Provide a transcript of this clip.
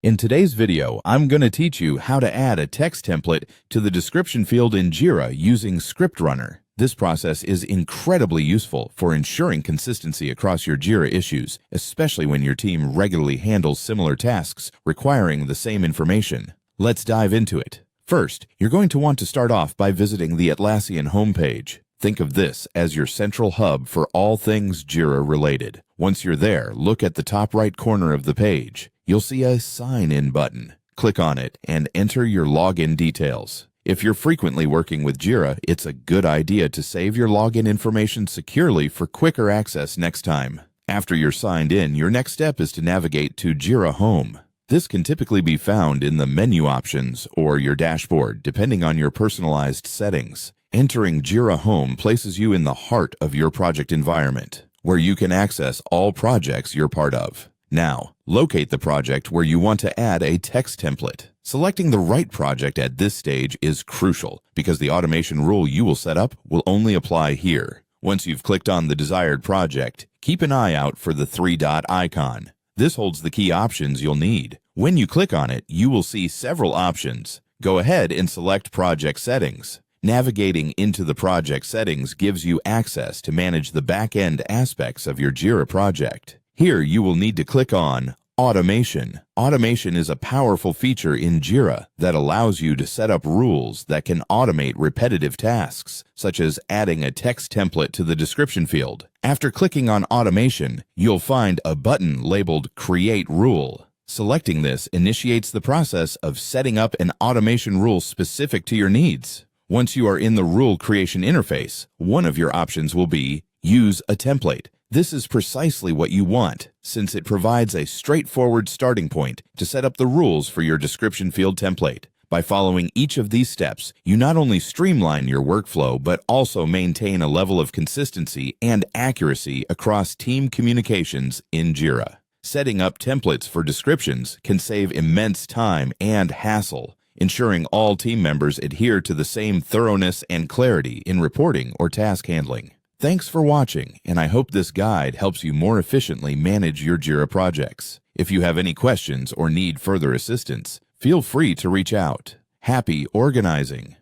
In today's video, I'm going to teach you how to add a text template to the description field in Jira using scriptrunner. This process is incredibly useful for ensuring consistency across your Jira issues, especially when your team regularly handles similar tasks requiring the same information. Let's dive into it. First, you're going to want to start off by visiting the Atlassian homepage. Think of this as your central hub for all things Jira related. Once you're there, look at the top right corner of the page. You'll see a Sign In button. Click on it and enter your login details. If you're frequently working with Jira, it's a good idea to save your login information securely for quicker access next time. After you're signed in, your next step is to navigate to Jira Home. This can typically be found in the menu options or your dashboard, depending on your personalized settings. Entering Jira Home places you in the heart of your project environment, where you can access all projects you're part of. Now, locate the project where you want to add a text template. Selecting the right project at this stage is crucial because the automation rule you will set up will only apply here. Once you've clicked on the desired project, keep an eye out for the three-dot icon. This holds the key options you'll need. When you click on it, you will see several options. Go ahead and select Project Settings. Navigating into the project settings gives you access to manage the back-end aspects of your Jira project. Here, you will need to click on Automation. Automation is a powerful feature in Jira that allows you to set up rules that can automate repetitive tasks, such as adding a text template to the description field. After clicking on Automation, you'll find a button labeled Create Rule. Selecting this initiates the process of setting up an automation rule specific to your needs. Once you are in the rule creation interface, one of your options will be Use a Template. This is precisely what you want, since it provides a straightforward starting point to set up the rules for your description field template. By following each of these steps, you not only streamline your workflow, but also maintain a level of consistency and accuracy across team communications in Jira. Setting up templates for descriptions can save immense time and hassle, ensuring all team members adhere to the same thoroughness and clarity in reporting or task handling. Thanks for watching, and I hope this guide helps you more efficiently manage your Jira projects. If you have any questions or need further assistance, feel free to reach out. Happy organizing!